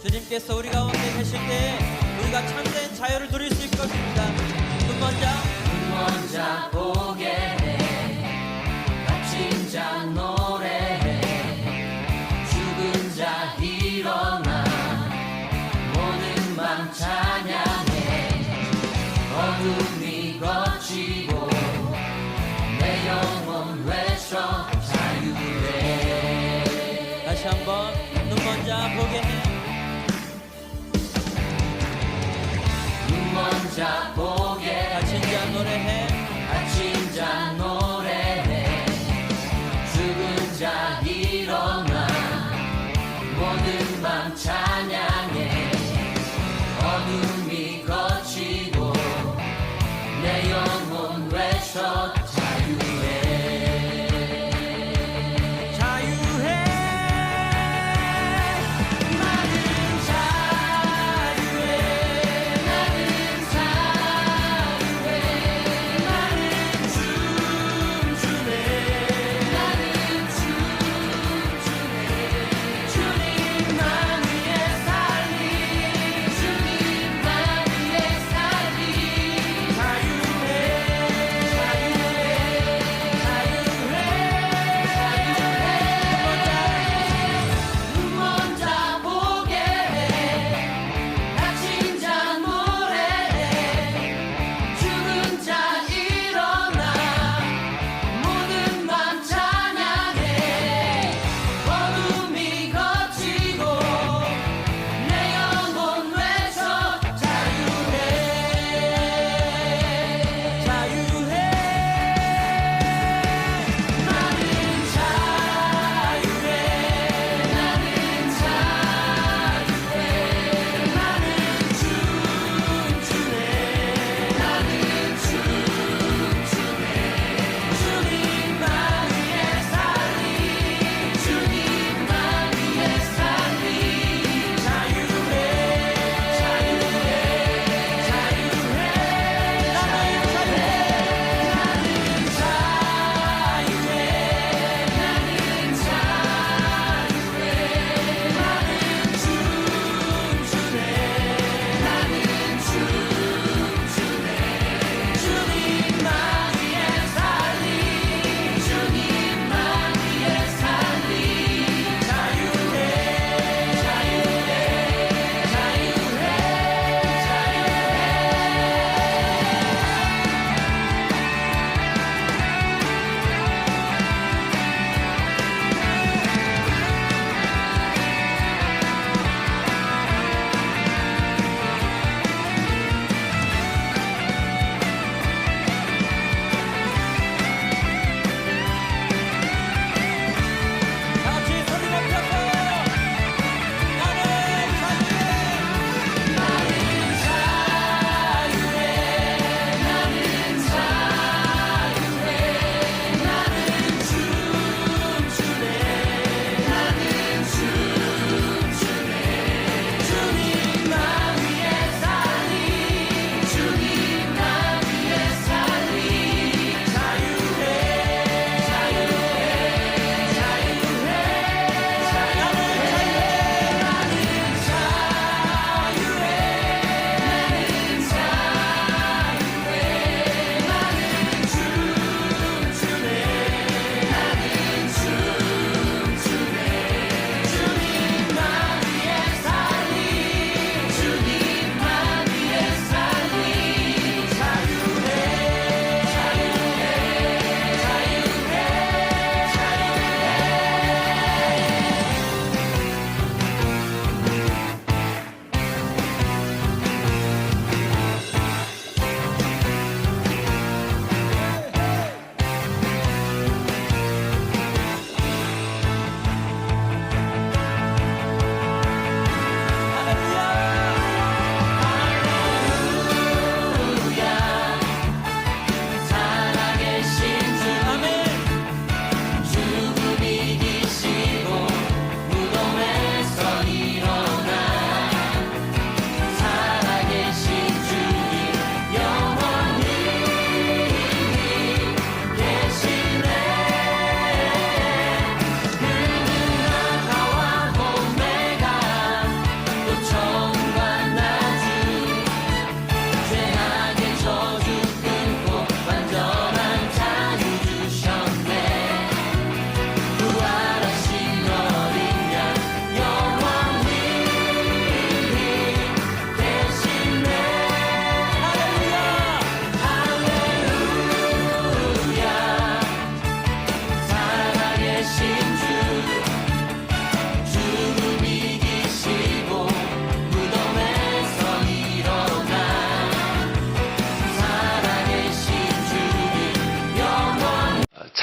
주님께서 우리 가운데 계실 때 우리가 참된 자유를 누릴 수 있을 것입니다. 눈먼 자 보게 해, 갇힌 자 노래해, 죽은 자 일어나, 모든 맘 찬양해. 어둠이 거치고 내 영혼 외쳐 자유해. 다시 한번 눈먼 자 보게 해. 눈먼 자 보게, 갇힌 자 노래해. 갇힌 자 노래해, 죽은 자 일어나, 모든 맘 찬양해. 어둠이 거치고 내 영혼 외쳐 자유해. 자유해. 나는 자유해. 나는 자유해. 나는 춤추네. 나는 춤추네. 주님만 위해 살아.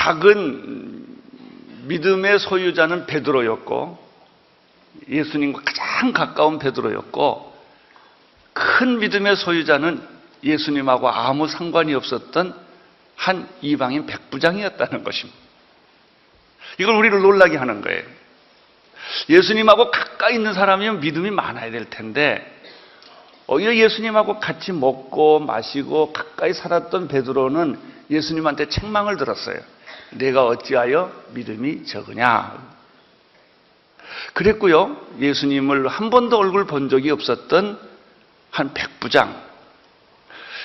작은 믿음의 소유자는 베드로였고 예수님과 가장 가까운 베드로였고 큰 믿음의 소유자는 예수님하고 아무 상관이 없었던 한 이방인 백부장이었다는 것입니다. 이걸 우리를 놀라게 하는 거예요. 예수님하고 가까이 있는 사람이면 믿음이 많아야 될 텐데 오히려 예수님하고 같이 먹고 마시고 가까이 살았던 베드로는 예수님한테 책망을 들었어요. 내가 어찌하여 믿음이 적으냐. 그랬고요. 예수님을 한 번도 얼굴 본 적이 없었던 한 백부장,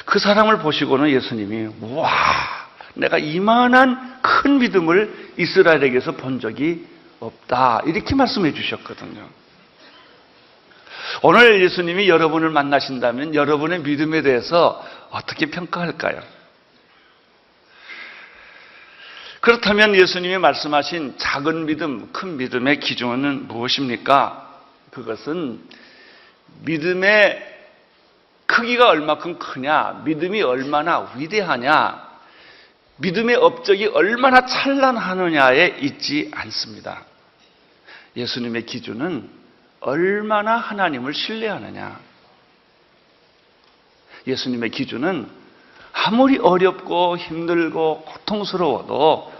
그 사람을 보시고는 예수님이 와, 내가 이만한 큰 믿음을 이스라엘에게서 본 적이 없다, 이렇게 말씀해 주셨거든요. 오늘 예수님이 여러분을 만나신다면 여러분의 믿음에 대해서 어떻게 평가할까요? 그렇다면 예수님이 말씀하신 작은 믿음, 큰 믿음의 기준은 무엇입니까? 그것은 믿음의 크기가 얼마큼 크냐, 믿음이 얼마나 위대하냐, 믿음의 업적이 얼마나 찬란하느냐에 있지 않습니다. 예수님의 기준은 얼마나 하나님을 신뢰하느냐. 예수님의 기준은 아무리 어렵고 힘들고 고통스러워도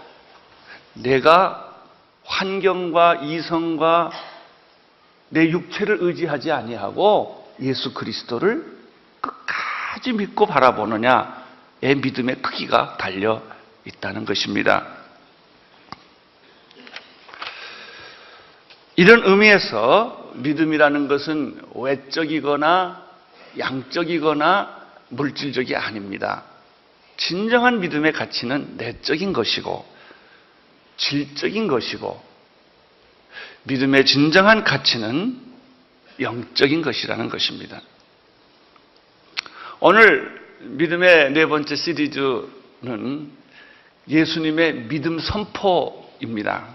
내가 환경과 이성과 내 육체를 의지하지 아니하고 예수 그리스도를 끝까지 믿고 바라보느냐의 믿음의 크기가 달려 있다는 것입니다. 이런 의미에서 믿음이라는 것은 외적이거나 양적이거나 물질적이 아닙니다. 진정한 믿음의 가치는 내적인 것이고 질적인 것이고 믿음의 진정한 가치는 영적인 것이라는 것입니다. 오늘 믿음의 네 번째 시리즈는 예수님의 믿음 선포입니다.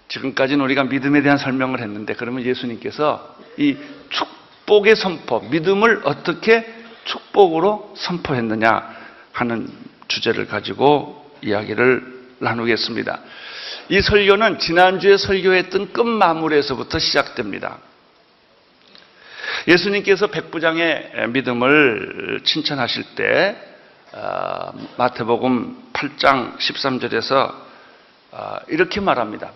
지금까지는 우리가 믿음에 대한 설명을 했는데 그러면 예수님께서 이 축복의 선포, 믿음을 어떻게 축복으로 선포했느냐 하는 주제를 가지고 이야기를 나누겠습니다. 이 설교는 지난주에 설교했던 끝마무리에서부터 시작됩니다. 예수님께서 백부장의 믿음을 칭찬하실 때 마태복음 8장 13절에서 이렇게 말합니다.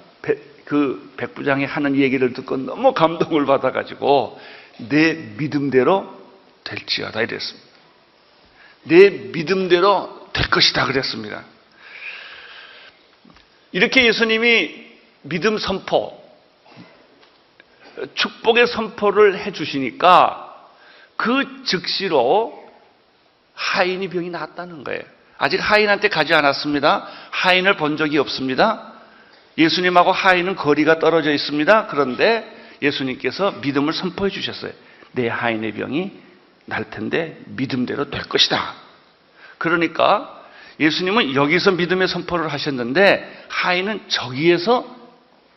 그 백부장이 하는 얘기를 듣고 너무 감동을 받아가지고 내 믿음대로 될지어다 이랬습니다. 내 믿음대로 될 것이다 그랬습니다. 이렇게 예수님이 믿음 선포, 축복의 선포를 해주시니까 그 즉시로 하인이 병이 나았다는 거예요. 아직 하인한테 가지 않았습니다. 하인을 본 적이 없습니다. 예수님하고 하인은 거리가 떨어져 있습니다. 그런데 예수님께서 믿음을 선포해 주셨어요. 내 하인의 병이 날 텐데 믿음대로 될 것이다. 그러니까 예수님은 여기서 믿음의 선포를 하셨는데 하인은 저기에서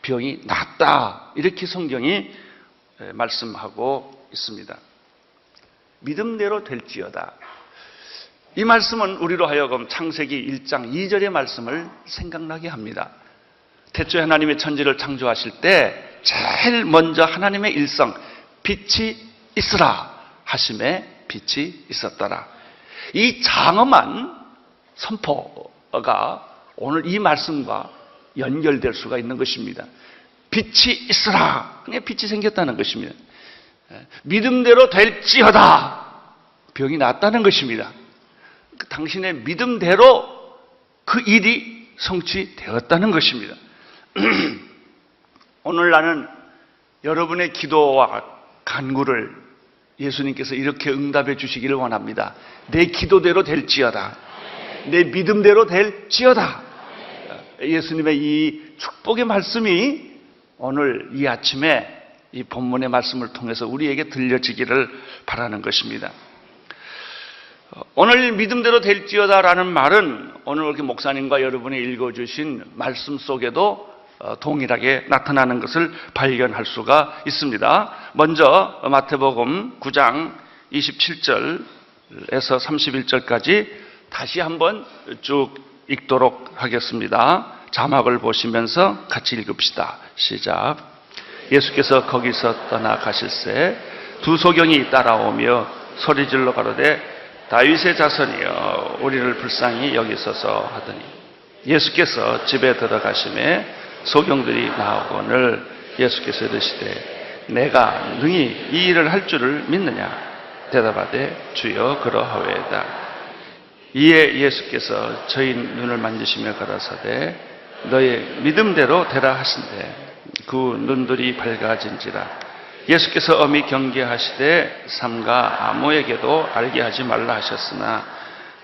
병이 낫다. 이렇게 성경이 말씀하고 있습니다. 믿음대로 될지어다. 이 말씀은 우리로 하여금 창세기 1장 2절의 말씀을 생각나게 합니다. 태초에 하나님의 천지를 창조하실 때 제일 먼저 하나님의 일성, 빛이 있으라 하심에 빛이 있었더라. 이 장엄한 선포가 오늘 이 말씀과 연결될 수가 있는 것입니다. 빛이 있으라. 그냥 빛이 생겼다는 것입니다. 믿음대로 될지어다. 병이 낫다는 것입니다. 당신의 믿음대로 그 일이 성취되었다는 것입니다. 오늘 나는 여러분의 기도와 간구를 예수님께서 이렇게 응답해 주시기를 원합니다. 내 기도대로 될지어다. 내 믿음대로 될지어다. 예수님의 이 축복의 말씀이 오늘 이 아침에 이 본문의 말씀을 통해서 우리에게 들려지기를 바라는 것입니다. 오늘 믿음대로 될지어다라는 말은 오늘 이렇게 목사님과 여러분이 읽어주신 말씀 속에도 동일하게 나타나는 것을 발견할 수가 있습니다. 먼저 마태복음 9장 27절에서 31절까지 다시 한번 쭉 읽도록 하겠습니다. 자막을 보시면서 같이 읽읍시다. 시작. 예수께서 거기서 떠나가실새 두 소경이 따라오며 소리질러 가로되 다윗의 자손이여 우리를 불쌍히 여기소서 하더니 예수께서 집에 들어가심에 소경들이 나오거늘 예수께서 이르시되 내가 능히 이 일을 할 줄을 믿느냐 대답하되 주여 그러하오이다. 이에 예수께서 저희 눈을 만지시며 가라사대 너의 믿음대로 되라 하신대 그 눈들이 밝아진지라. 예수께서 엄히 경계하시되 삼가 아무에게도 알게 하지 말라 하셨으나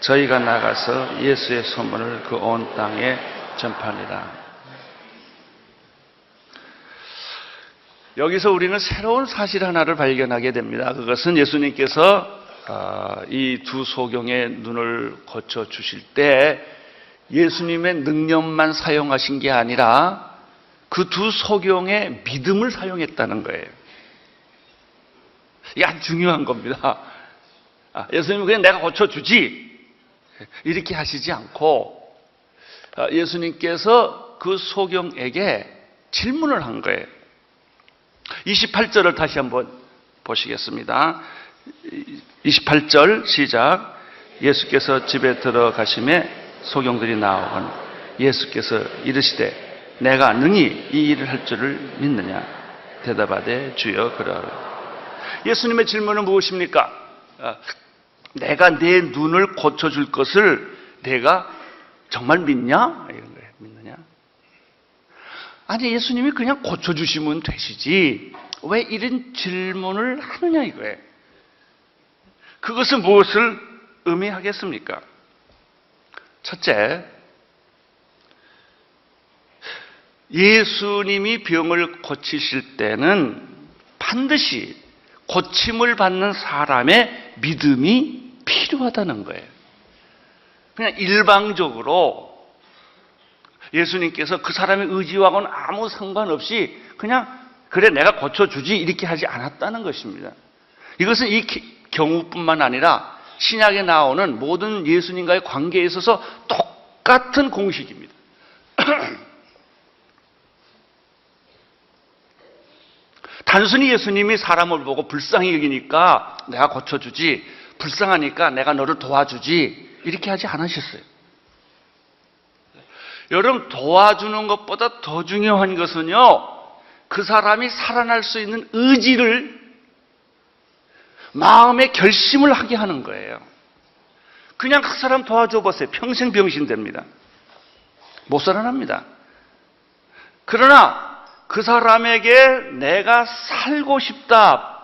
저희가 나가서 예수의 소문을 그 온 땅에 전파하니라. 여기서 우리는 새로운 사실 하나를 발견하게 됩니다. 그것은 예수님께서 이 두 소경의 눈을 고쳐 주실 때 예수님의 능력만 사용하신 게 아니라 그 두 소경의 믿음을 사용했다는 거예요. 이게 아주 중요한 겁니다. 예수님은 그냥 내가 고쳐주지 이렇게 하시지 않고 예수님께서 그 소경에게 질문을 한 거예요. 28절을 다시 한번 보시겠습니다. 28절 시작. 예수께서 집에 들어가심에 소경들이 나오거늘 예수께서 이르시되 내가 능히 이 일을 할 줄을 믿느냐 대답하되 주여 그러하오이다. 예수님의 질문은 무엇입니까? 내가 내 눈을 고쳐줄 것을 내가 정말 믿냐? 이런 거예요. 믿느냐? 아니 예수님이 그냥 고쳐주시면 되시지 왜 이런 질문을 하느냐 이거예요. 그것은 무엇을 의미하겠습니까? 첫째, 예수님이 병을 고치실 때는 반드시 고침을 받는 사람의 믿음이 필요하다는 거예요. 그냥 일방적으로 예수님께서 그 사람의 의지와는 아무 상관없이 그냥 그래 내가 고쳐주지 이렇게 하지 않았다는 것입니다. 이것은 이 경우뿐만 아니라 신약에 나오는 모든 예수님과의 관계에 있어서 똑같은 공식입니다. 단순히 예수님이 사람을 보고 불쌍히 여기니까 내가 고쳐주지, 불쌍하니까 내가 너를 도와주지 이렇게 하지 않으셨어요. 여러분, 도와주는 것보다 더 중요한 것은요, 그 사람이 살아날 수 있는 의지를, 마음의 결심을 하게 하는 거예요. 그냥 그 사람 도와줘 보세요. 평생 병신됩니다. 못 살아납니다. 그러나 그 사람에게 내가 살고 싶다,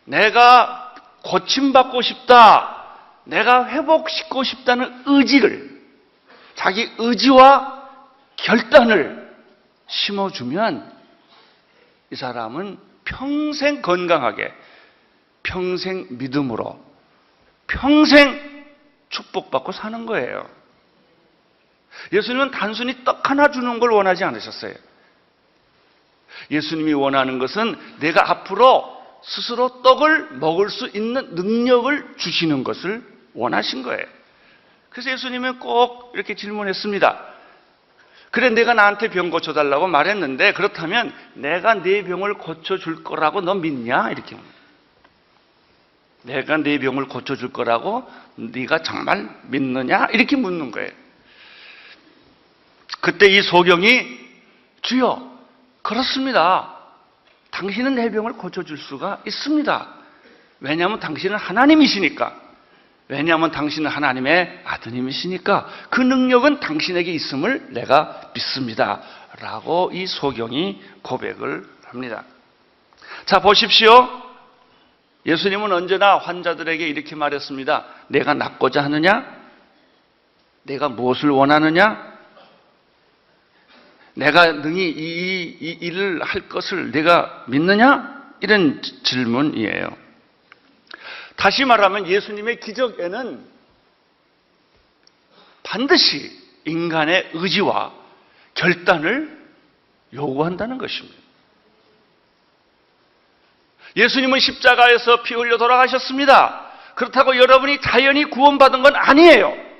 내가 고침받고 싶다, 내가 회복시키고 싶다는 의지를, 자기 의지와 결단을 심어주면 이 사람은 평생 건강하게, 평생 믿음으로, 평생 축복받고 사는 거예요. 예수님은 단순히 떡 하나 주는 걸 원하지 않으셨어요. 예수님이 원하는 것은 내가 앞으로 스스로 떡을 먹을 수 있는 능력을 주시는 것을 원하신 거예요. 그래서 예수님은 꼭 이렇게 질문했습니다. 그래, 내가 나한테 병 고쳐달라고 말했는데 그렇다면 내가 네 병을 고쳐줄 거라고 너 믿냐? 이렇게 묻는 거예요. 내가 네 병을 고쳐줄 거라고 네가 정말 믿느냐? 이렇게 묻는 거예요. 그때 이 소경이 주여, 그렇습니다. 당신은 내 병을 고쳐줄 수가 있습니다. 왜냐하면 당신은 하나님이시니까. 왜냐하면 당신은 하나님의 아드님이시니까 그 능력은 당신에게 있음을 내가 믿습니다. 라고 이 소경이 고백을 합니다. 자, 보십시오. 예수님은 언제나 환자들에게 이렇게 말했습니다. 내가 낫고자 하느냐? 내가 무엇을 원하느냐? 내가 능히 이 일을 할 것을 내가 믿느냐? 이런 질문이에요. 다시 말하면 예수님의 기적에는 반드시 인간의 의지와 결단을 요구한다는 것입니다. 예수님은 십자가에서 피 흘려 돌아가셨습니다. 그렇다고 여러분이 자연히 구원받은 건 아니에요.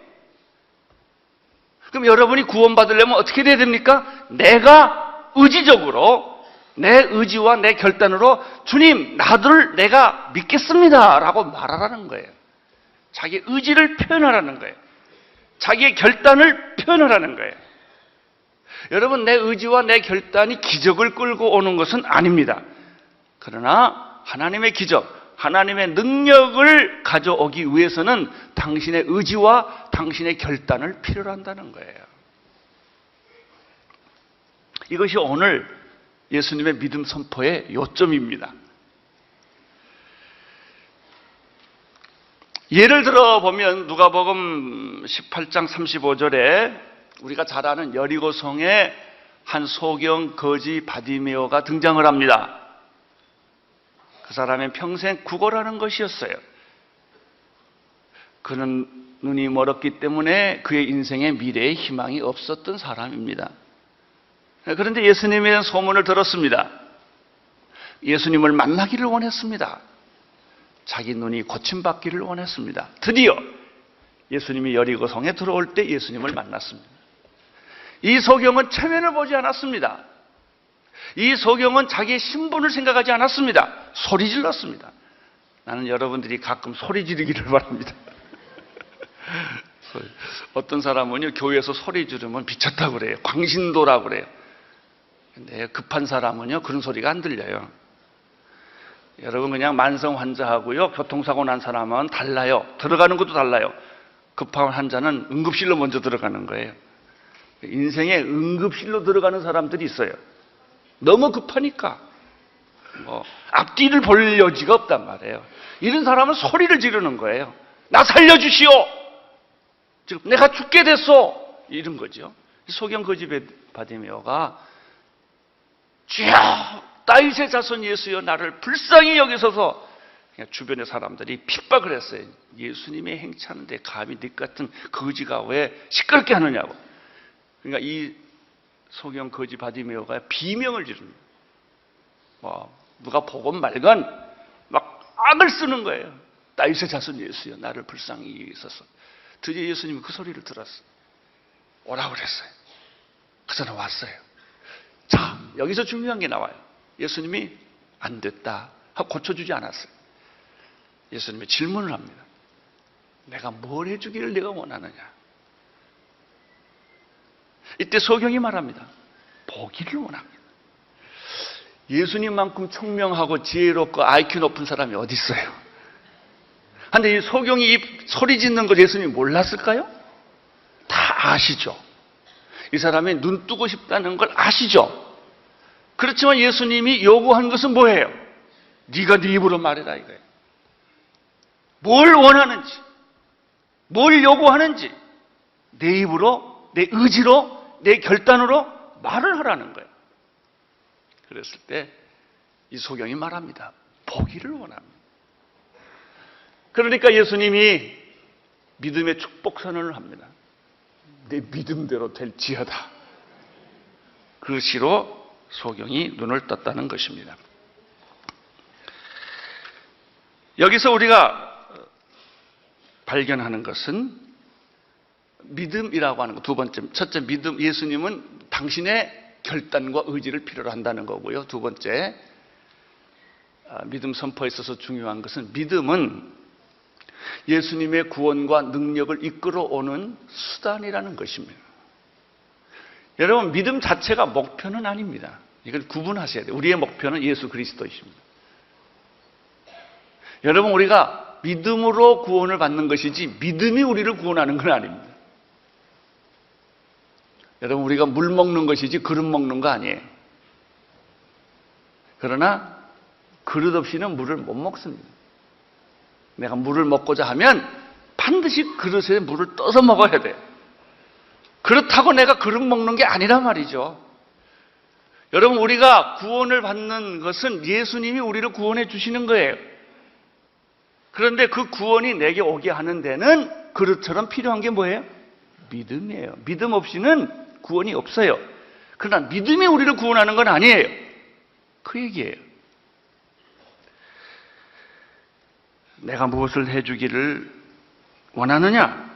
그럼 여러분이 구원받으려면 어떻게 돼야 됩니까? 내가 의지적으로 내 의지와 내 결단으로 주님 나를 내가 믿겠습니다 라고 말하라는 거예요. 자기 의지를 표현하라는 거예요. 자기의 결단을 표현하라는 거예요. 여러분, 내 의지와 내 결단이 기적을 끌고 오는 것은 아닙니다. 그러나 하나님의 기적, 하나님의 능력을 가져오기 위해서는 당신의 의지와 당신의 결단을 필요로 한다는 거예요. 이것이 오늘 예수님의 믿음 선포의 요점입니다. 예를 들어 보면 누가복음 18장 35절에 우리가 잘 아는 여리고성의 한 소경 거지 바디메오가 등장을 합니다. 그 사람의 평생 구걸하는 것이었어요. 그는 눈이 멀었기 때문에 그의 인생에 미래의 희망이 없었던 사람입니다. 그런데 예수님에 대한 소문을 들었습니다. 예수님을 만나기를 원했습니다. 자기 눈이 고침받기를 원했습니다. 드디어 예수님이 여리고성에 들어올 때 예수님을 만났습니다. 이 소경은 체면을 보지 않았습니다. 이 소경은 자기의 신분을 생각하지 않았습니다. 소리 질렀습니다. 나는 여러분들이 가끔 소리 지르기를 바랍니다. 어떤 사람은요, 교회에서 소리 지르면 미쳤다고 그래요. 광신도라고 그래요. 근데 급한 사람은요, 그런 소리가 안 들려요. 여러분, 그냥 만성 환자하고요, 교통사고 난 사람은 달라요. 들어가는 것도 달라요. 급한 환자는 응급실로 먼저 들어가는 거예요. 인생에 응급실로 들어가는 사람들이 있어요. 너무 급하니까 앞뒤를 볼 여지가 없단 말이에요. 이런 사람은 소리를 지르는 거예요. 나 살려주시오. 지금 내가 죽게 됐어. 이런 거죠. 소경 거지 바디메오가 주여 다윗의 자손 예수여 나를 불쌍히 여기소서. 주변의 사람들이 핍박을 했어요. 예수님의 행차하는데 감히 네 같은 거지가 왜 시끄럽게 하느냐고. 그러니까 이 소경 거지 바디메오가 비명을 지릅니다. 누가 보건 말건 막 악을 쓰는 거예요. 다윗의 자손 예수여 나를 불쌍히 여기소서. 드디어 예수님이 그 소리를 들었어요. 오라고 그랬어요. 그래서 왔어요. 자, 여기서 중요한 게 나와요. 예수님이 안 됐다 하고 고쳐주지 않았어요. 예수님이 질문을 합니다. 내가 뭘 해주기를 내가 원하느냐. 이때 소경이 말합니다. 보기를 원합니다. 예수님만큼 총명하고 지혜롭고 IQ 높은 사람이 어디 있어요? 근데 이 소경이 이 소리 짓는 걸 예수님이 몰랐을까요? 다 아시죠. 이 사람이 눈 뜨고 싶다는 걸 아시죠. 그렇지만 예수님이 요구한 것은 뭐예요? 네가 네 입으로 말해라 이거예요. 뭘 원하는지, 뭘 요구하는지 내 입으로, 내 의지로, 내 결단으로 말을 하라는 거예요. 그랬을 때 이 소경이 말합니다. 보기를 원합니다. 그러니까 예수님이 믿음의 축복 선언을 합니다. 내 믿음대로 될지어다. 그 시로 소경이 눈을 떴다는 것입니다. 여기서 우리가 발견하는 것은 믿음이라고 하는 것. 두 번째, 첫째 믿음, 예수님은 당신의 결단과 의지를 필요로 한다는 거고요. 두 번째, 믿음 선포에 있어서 중요한 것은 믿음은 예수님의 구원과 능력을 이끌어오는 수단이라는 것입니다. 여러분, 믿음 자체가 목표는 아닙니다. 이걸 구분하셔야 돼요. 우리의 목표는 예수 그리스도이십니다. 여러분, 우리가 믿음으로 구원을 받는 것이지 믿음이 우리를 구원하는 건 아닙니다. 여러분, 우리가 물 먹는 것이지 그릇 먹는 거 아니에요. 그러나 그릇 없이는 물을 못 먹습니다. 내가 물을 먹고자 하면 반드시 그릇에 물을 떠서 먹어야 돼요. 그렇다고 내가 그릇 먹는 게 아니란 말이죠. 여러분, 우리가 구원을 받는 것은 예수님이 우리를 구원해 주시는 거예요. 그런데 그 구원이 내게 오게 하는 데는 그릇처럼 필요한 게 뭐예요? 믿음이에요. 믿음 없이는 구원이 없어요. 그러나 믿음이 우리를 구원하는 건 아니에요. 그 얘기예요. 내가 무엇을 해주기를 원하느냐?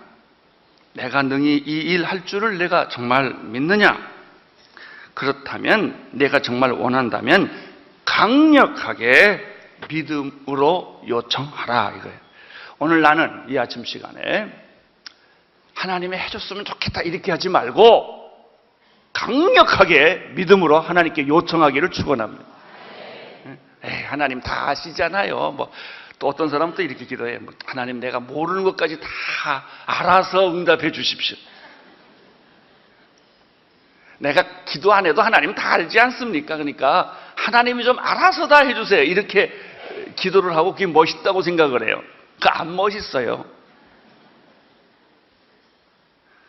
내가 능히 이 일 할 줄을 내가 정말 믿느냐? 그렇다면 내가 정말 원한다면 강력하게 믿음으로 요청하라 이거예요. 오늘 나는 이 아침 시간에 하나님이 해줬으면 좋겠다 이렇게 하지 말고 강력하게 믿음으로 하나님께 요청하기를 축원합니다. 하나님 다 아시잖아요. 또 어떤 사람은 또 이렇게 기도해. 하나님 내가 모르는 것까지 다 알아서 응답해 주십시오. 내가 기도 안 해도 하나님 다 알지 않습니까? 그러니까 하나님이 좀 알아서 다 해주세요. 이렇게 기도를 하고 그게 멋있다고 생각을 해요. 그거 안 멋있어요.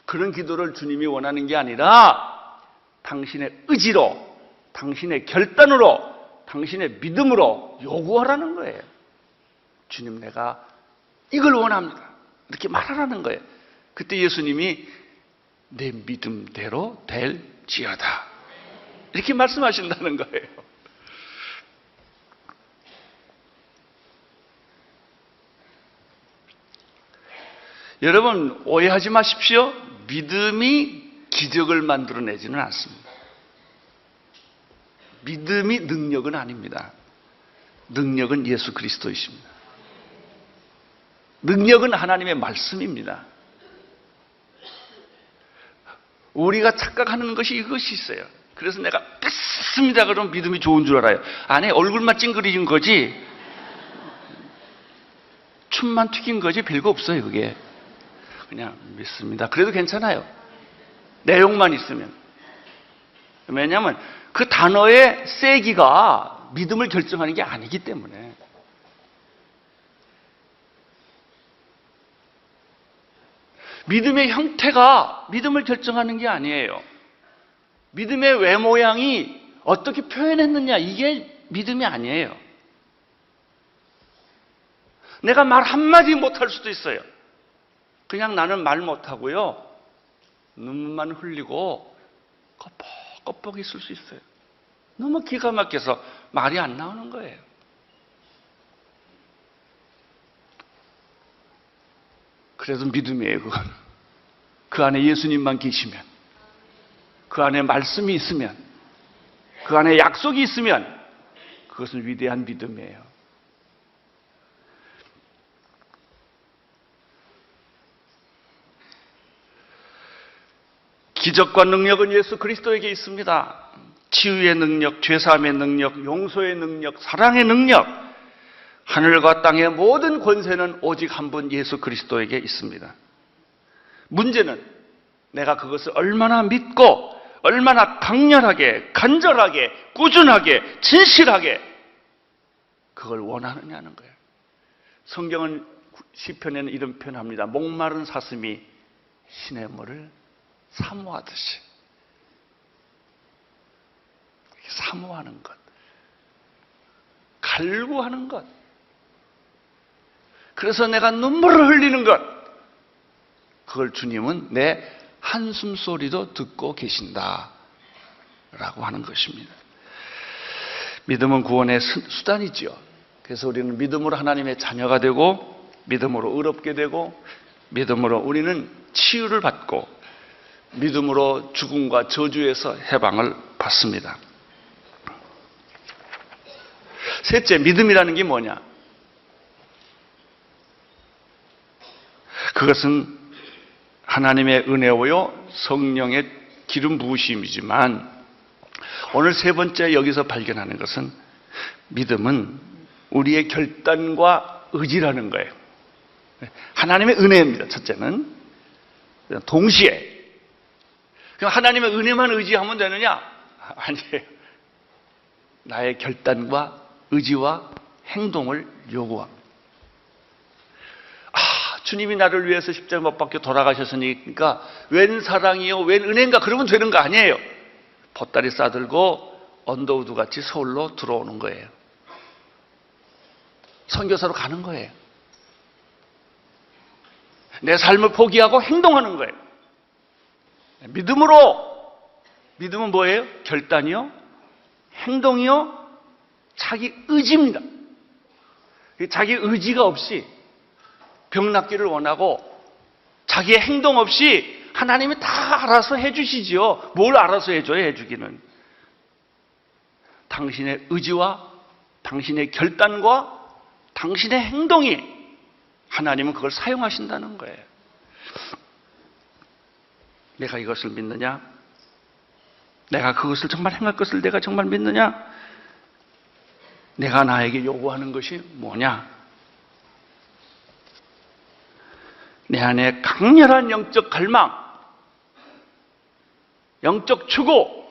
그런 기도를 주님이 원하는 게 아니라 당신의 의지로, 당신의 결단으로, 당신의 믿음으로 요구하라는 거예요. 주님 내가 이걸 원합니다. 이렇게 말하라는 거예요. 그때 예수님이 내 믿음대로 될지어다 이렇게 말씀하신다는 거예요. 여러분 오해하지 마십시오. 믿음이 기적을 만들어내지는 않습니다. 믿음이 능력은 아닙니다. 능력은 예수 그리스도이십니다. 능력은 하나님의 말씀입니다. 우리가 착각하는 것이 이것이 있어요. 그래서 내가 믿습니다 그러면 믿음이 좋은 줄 알아요. 안에 얼굴만 찡그리는 거지 춤만 튀긴 거지 별거 없어요. 그게 그냥 믿습니다 그래도 괜찮아요. 내용만 있으면. 왜냐하면 그 단어의 세기가 믿음을 결정하는 게 아니기 때문에. 믿음의 형태가 믿음을 결정하는 게 아니에요. 믿음의 외모양이 어떻게 표현했느냐 이게 믿음이 아니에요. 내가 말 한마디 못할 수도 있어요. 그냥 나는 말 못하고요. 눈물만 흘리고 껍벅 있을 수 있어요. 너무 기가 막혀서 말이 안 나오는 거예요. 그래도 믿음이에요, 그건. 그 안에 예수님만 계시면, 그 안에 말씀이 있으면, 그 안에 약속이 있으면, 그것은 위대한 믿음이에요. 기적과 능력은 예수 그리스도에게 있습니다. 치유의 능력, 죄사함의 능력, 용서의 능력, 사랑의 능력, 하늘과 땅의 모든 권세는 오직 한 분 예수 그리스도에게 있습니다. 문제는 내가 그것을 얼마나 믿고 얼마나 강렬하게, 간절하게, 꾸준하게, 진실하게 그걸 원하느냐는 거예요. 성경은 시편에는 이런 표현합니다. 목마른 사슴이 시냇물을 사모하듯이. 사모하는 것, 갈구하는 것, 그래서 내가 눈물을 흘리는 것, 그걸 주님은 내 한숨 소리도 듣고 계신다 라고 하는 것입니다. 믿음은 구원의 수단이죠. 그래서 우리는 믿음으로 하나님의 자녀가 되고, 믿음으로 의롭게 되고, 믿음으로 우리는 치유를 받고, 믿음으로 죽음과 저주에서 해방을 받습니다. 셋째, 믿음이라는 게 뭐냐? 그것은 하나님의 은혜요 성령의 기름 부으심이지만 오늘 세 번째 여기서 발견하는 것은 믿음은 우리의 결단과 의지라는 거예요. 하나님의 은혜입니다. 첫째는 동시에 그럼 하나님의 은혜만 의지하면 되느냐? 아니에요. 나의 결단과 의지와 행동을 요구합니다. 주님이 나를 위해서 십자가 못 박혀 돌아가셨으니까 웬 사랑이요 웬 은혜인가 그러면 되는 거 아니에요. 보따리 싸들고 언더우드 같이 서울로 들어오는 거예요. 선교사로 가는 거예요. 내 삶을 포기하고 행동하는 거예요. 믿음은 뭐예요? 결단이요, 행동이요, 자기 의지입니다. 자기 의지가 없이 병 낫기를 원하고 자기의 행동 없이 하나님이 다 알아서 해주시지요. 뭘 알아서 해줘요, 해주기는. 당신의 의지와 당신의 결단과 당신의 행동이 하나님은 그걸 사용하신다는 거예요. 내가 이것을 믿느냐? 내가 그것을 정말 행할 것을 내가 정말 믿느냐? 내가 나에게 요구하는 것이 뭐냐? 내 안에 강렬한 영적 갈망, 영적 추구,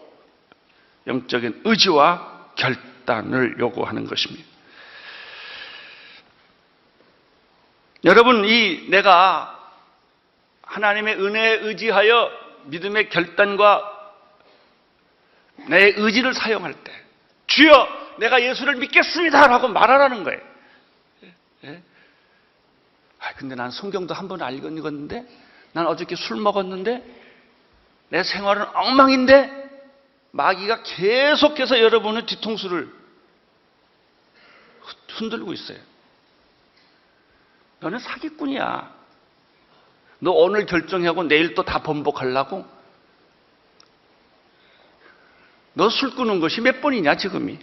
영적인 의지와 결단을 요구하는 것입니다. 여러분, 내가 하나님의 은혜에 의지하여 믿음의 결단과 내 의지를 사용할 때, 주여, 내가 예수를 믿겠습니다! 라고 말하라는 거예요. 예? 근데 난 성경도 한 번 읽었는데, 난 어저께 술 먹었는데, 내 생활은 엉망인데, 마귀가 계속해서 여러분의 뒤통수를 흔들고 있어요. 너는 사기꾼이야. 너 오늘 결정하고 내일 또 다 번복하려고? 너 술 끊은 것이 몇 번이냐, 지금이?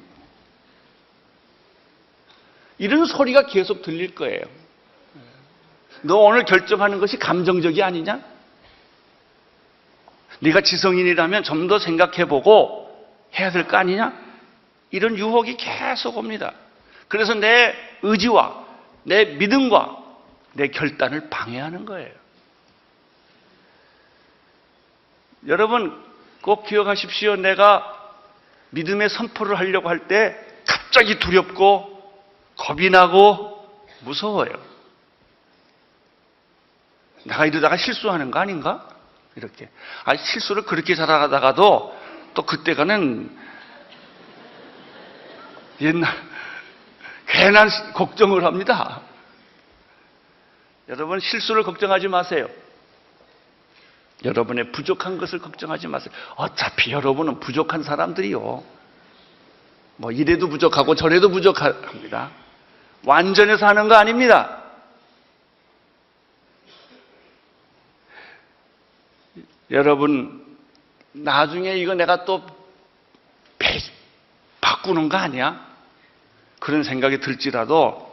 이런 소리가 계속 들릴 거예요. 너 오늘 결정하는 것이 감정적이 아니냐? 네가 지성인이라면 좀 더 생각해보고 해야 될 거 아니냐? 이런 유혹이 계속 옵니다. 그래서 내 의지와 내 믿음과 내 결단을 방해하는 거예요. 여러분, 꼭 기억하십시오. 내가 믿음의 선포를 하려고 할 때 갑자기 두렵고 겁이 나고 무서워요. 내가 이러다가 실수하는 거 아닌가? 이렇게. 실수를 그렇게 잘하다가도 또 그때가는 괜한 걱정을 합니다. 여러분, 실수를 걱정하지 마세요. 여러분의 부족한 것을 걱정하지 마세요. 어차피 여러분은 부족한 사람들이요. 뭐 이래도 부족하고 저래도 부족합니다. 완전해서 하는 거 아닙니다. 여러분, 나중에 이거 내가 또 바꾸는 거 아니야? 그런 생각이 들지라도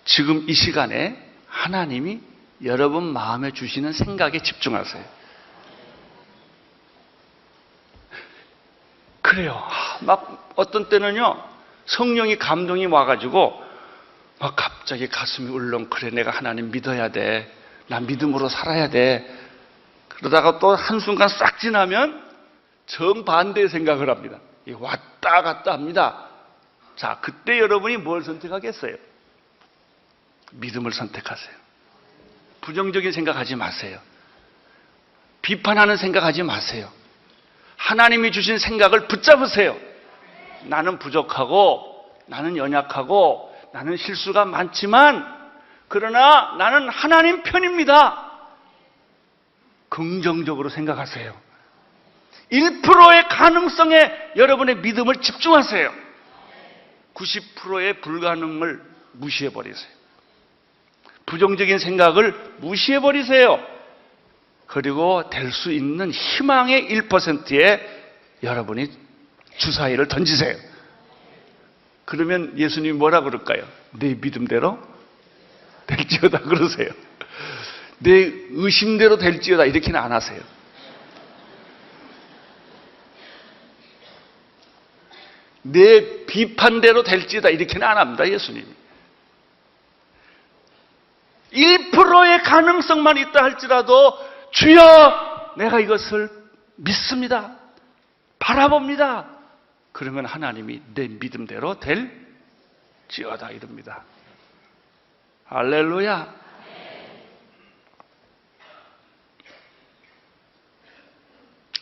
지금 이 시간에 하나님이 여러분 마음에 주시는 생각에 집중하세요. 그래요. 막 어떤 때는요, 성령이 감동이 와가지고 막 갑자기 가슴이 울렁. 그래, 내가 하나님 믿어야 돼. 난 믿음으로 살아야 돼. 그러다가 또 한순간 싹 지나면 정반대의 생각을 합니다. 왔다 갔다 합니다. 자, 그때 여러분이 뭘 선택하겠어요? 믿음을 선택하세요. 부정적인 생각하지 마세요. 비판하는 생각하지 마세요. 하나님이 주신 생각을 붙잡으세요. 나는 부족하고 나는 연약하고 나는 실수가 많지만 그러나 나는 하나님 편입니다. 긍정적으로 생각하세요. 1%의 가능성에 여러분의 믿음을 집중하세요. 90%의 불가능을 무시해버리세요. 부정적인 생각을 무시해버리세요. 그리고 될 수 있는 희망의 1%에 여러분이 주사위를 던지세요. 그러면 예수님이 뭐라 그럴까요? 내 믿음대로 될지어다 그러세요. 내 의심대로 될지어다 이렇게는 안 하세요. 내 비판대로 될지어다 이렇게는 안 합니다. 예수님이. 1%의 가능성만 있다 할지라도 주여, 내가 이것을 믿습니다. 바라봅니다. 그러면 하나님이 내 믿음대로 될지어다 이럽니다. 할렐루야.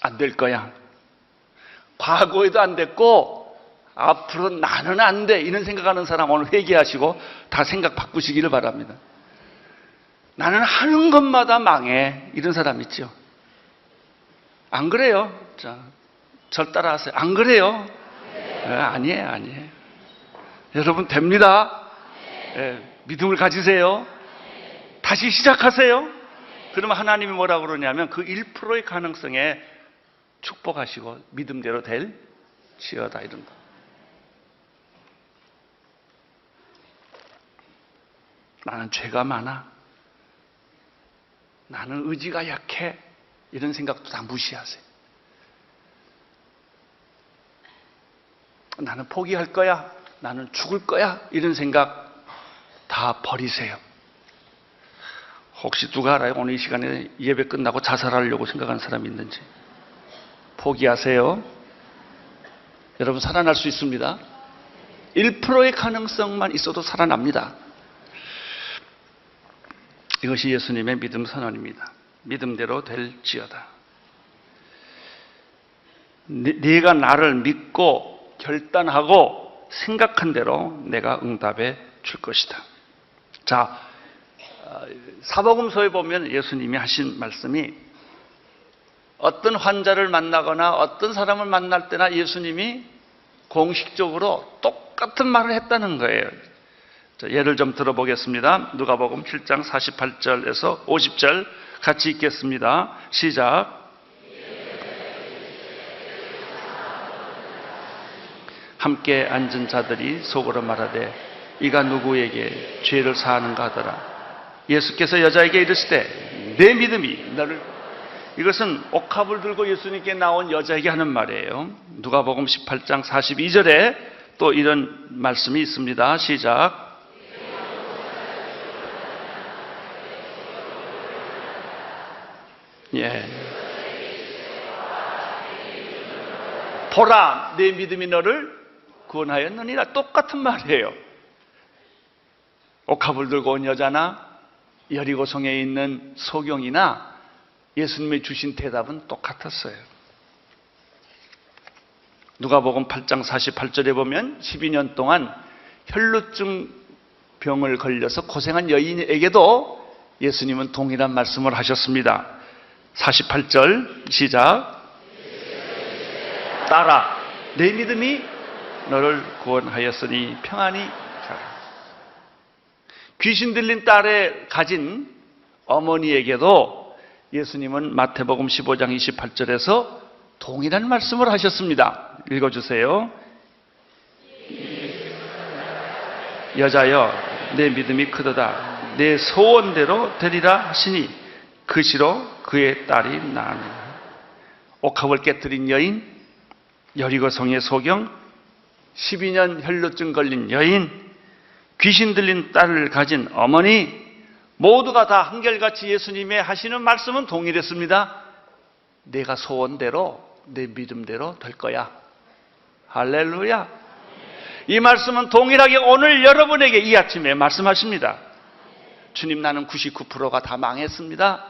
안 될 거야. 과거에도 안 됐고 앞으로 나는 안 돼. 이런 생각하는 사람 오늘 회개하시고 다 생각 바꾸시기를 바랍니다. 나는 하는 것마다 망해. 이런 사람 있죠? 안 그래요? 자, 절 따라하세요. 안 그래요? 아니에요. 여러분 됩니다. 믿음을 가지세요. 다시 시작하세요. 그러면 하나님이 뭐라고 그러냐면 그 1%의 가능성에 축복하시고 믿음대로 될지어다 이런 거. 나는 죄가 많아. 나는 의지가 약해. 이런 생각도 다 무시하세요. 나는 포기할 거야. 나는 죽을 거야. 이런 생각 다 버리세요. 혹시 누가 알아요? 오늘 이 시간에 예배 끝나고 자살하려고 생각하는 사람이 있는지. 포기하세요. 여러분 살아날 수 있습니다. 1%의 가능성만 있어도 살아납니다. 이것이 예수님의 믿음 선언입니다. 믿음대로 될지어다. 네가 나를 믿고 결단하고 생각한 대로 내가 응답해 줄 것이다. 자, 사복음서에 보면 예수님이 하신 말씀이 어떤 환자를 만나거나 어떤 사람을 만날 때나 예수님이 공식적으로 똑같은 말을 했다는 거예요. 자, 예를 좀 들어보겠습니다. 누가복음 7장 48절에서 50절 같이 읽겠습니다. 시작. 함께 앉은 자들이 속으로 말하되 이가 누구에게 죄를 사하는가 하더라. 예수께서 여자에게 이르시되 내 믿음이 너를. 이것은 옥합을 들고 예수님께 나온 여자에게 하는 말이에요. 누가복음 18장 42절에 또 이런 말씀이 있습니다. 시작. 예. 보라, 내 믿음이 너를 구원하였느니라. 똑같은 말이에요. 옥합을 들고 온 여자나 여리고성에 있는 소경이나 예수님이 주신 대답은 똑같았어요. 누가복음 8장 48절에 보면 12년 동안 혈루증 병을 걸려서 고생한 여인에게도 예수님은 동일한 말씀을 하셨습니다. 48절 시작. 따라 내 믿음이 너를 구원하였으니 평안히 가라. 귀신 들린 딸에 가진 어머니에게도 예수님은 마태복음 15장 28절에서 동일한 말씀을 하셨습니다. 읽어주세요. 여자여 내 믿음이 크도다. 내 소원대로 되리라 하시니 그 시로 그의 딸이 나으니라. 옥합을 깨뜨린 여인, 여리고성의 소경, 12년 혈루증 걸린 여인, 귀신 들린 딸을 가진 어머니, 모두가 다 한결같이 예수님의 하시는 말씀은 동일했습니다. 내가 소원대로 내 믿음대로 될 거야. 할렐루야. 이 말씀은 동일하게 오늘 여러분에게 이 아침에 말씀하십니다. 주님, 나는 99%가 다 망했습니다.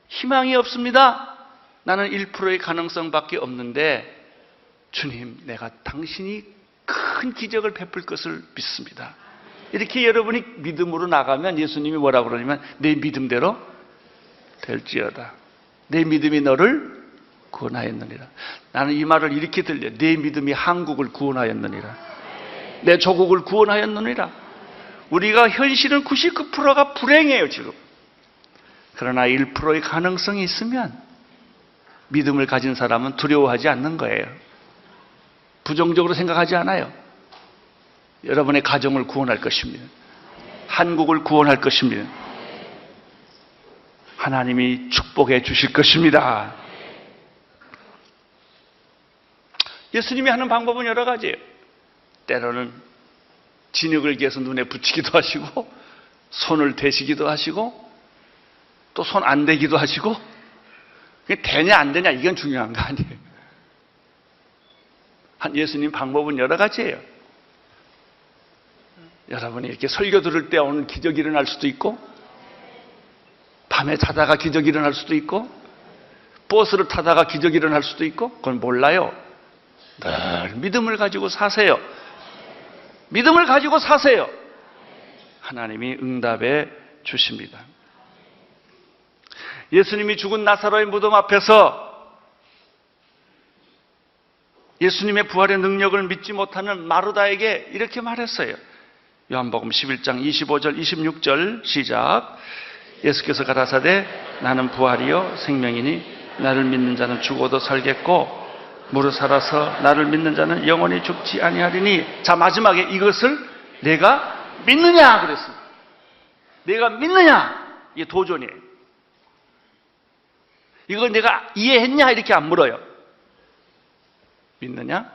희망이 없습니다. 나는 1%의 가능성밖에 없는데 주님, 내가 당신이 큰 기적을 베풀 것을 믿습니다. 이렇게 여러분이 믿음으로 나가면 예수님이 뭐라고 그러냐면 내 믿음대로 될지어다. 내 믿음이 너를 구원하였느니라. 나는 이 말을 이렇게 들려. 내 믿음이 한국을 구원하였느니라. 내 조국을 구원하였느니라. 우리가 현실은 99%가 불행해요 지금. 그러나 1%의 가능성이 있으면 믿음을 가진 사람은 두려워하지 않는 거예요. 부정적으로 생각하지 않아요. 여러분의 가정을 구원할 것입니다. 한국을 구원할 것입니다. 하나님이 축복해 주실 것입니다. 예수님이 하는 방법은 여러 가지예요. 때로는 진흙을 개서 눈에 붙이기도 하시고, 손을 대시기도 하시고, 또 손 안 대기도 하시고, 그게 되냐 안 되냐 이건 중요한 거 아니에요. 예수님 방법은 여러 가지예요. 여러분이 이렇게 설교 들을 때 오늘 기적이 일어날 수도 있고, 밤에 자다가 기적이 일어날 수도 있고, 버스를 타다가 기적이 일어날 수도 있고, 그건 몰라요. 늘 믿음을 가지고 사세요. 믿음을 가지고 사세요. 하나님이 응답해 주십니다. 예수님이 죽은 나사로의 무덤 앞에서 예수님의 부활의 능력을 믿지 못하는 마르다에게 이렇게 말했어요. 요한복음 11장 25절 26절 시작. 예수께서 가라사대 나는 부활이요 생명이니 나를 믿는 자는 죽어도 살겠고 무릇 살아서 나를 믿는 자는 영원히 죽지 아니하리니. 자, 마지막에 이것을 내가 믿느냐 그랬습니다. 내가 믿느냐, 이게 도전이에요. 이걸 내가 이해했냐 이렇게 안 물어요. 믿느냐?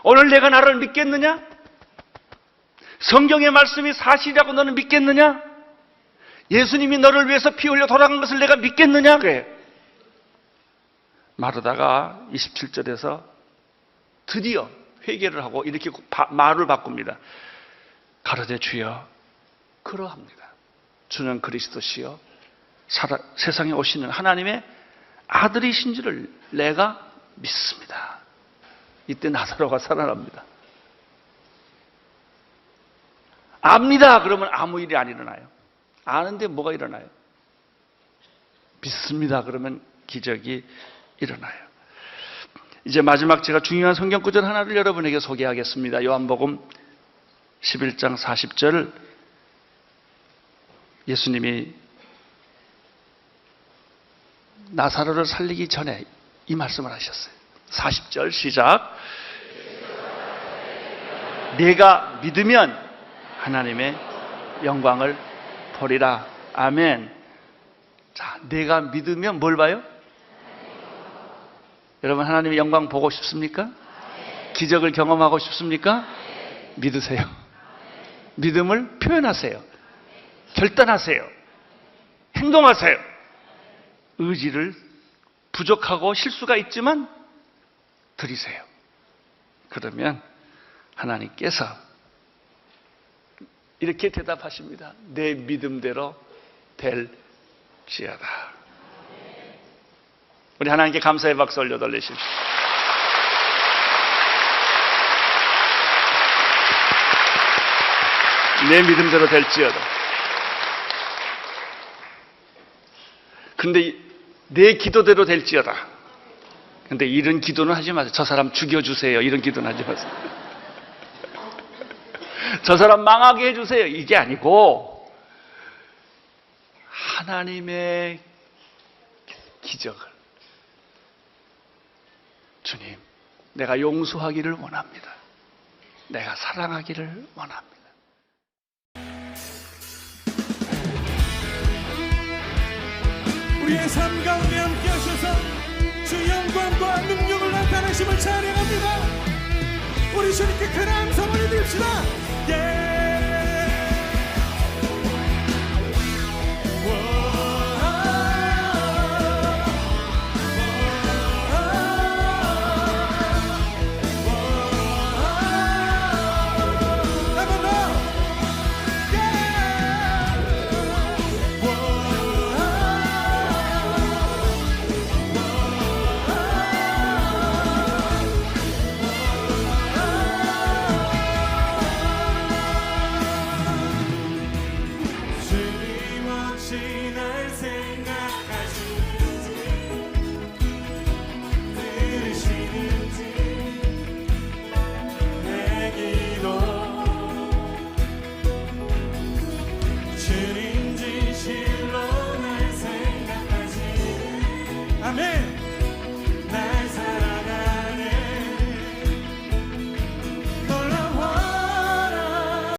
오늘 내가 나를 믿겠느냐? 성경의 말씀이 사실이라고 너는 믿겠느냐? 예수님이 너를 위해서 피 흘려 돌아간 것을 내가 믿겠느냐? 그래. 마르다가 27절에서 드디어 회개를 하고 이렇게 말을 바꿉니다. 가로되 주여 그러합니다. 주는 그리스도시요 세상에 오시는 하나님의 아들이신 줄을 내가 믿습니다. 이때 나사로가 살아납니다. 압니다. 그러면 아무 일이 안 일어나요. 아는데 뭐가 일어나요? 믿습니다. 그러면 기적이 일어나요. 이제 마지막 제가 중요한 성경 구절 하나를 여러분에게 소개하겠습니다. 요한복음 11장 40절, 예수님이 나사로를 살리기 전에 이 말씀을 하셨어요. 40절 시작. 내가 믿으면 하나님의 영광을 보리라. 아멘. 자, 내가 믿으면 뭘 봐요? 여러분 하나님의 영광 보고 싶습니까? 기적을 경험하고 싶습니까? 믿으세요. 믿음을 표현하세요. 결단하세요. 행동하세요. 의지를 부족하고 실수가 있지만 드리세요. 그러면 하나님께서 이렇게 대답하십니다. 내 믿음대로 될지어다. 우리 하나님께 감사의 박수 올려드리십시오. 내 믿음대로 될지어다. 근데 내 기도대로 될지어다. 근데 이런 기도는 하지 마세요. 저 사람 죽여주세요. 이런 기도는 하지 마세요. 저 사람 망하게 해주세요. 이게 아니고 하나님의 기적을, 주님, 내가 용서하기를 원합니다. 내가 사랑하기를 원합니다. 우리의 삶 가운데 함께 하셔서 주 영광과 능력을 나타내심을 찬양합니다. 우리 주님께 큰 함성 올려드립시다.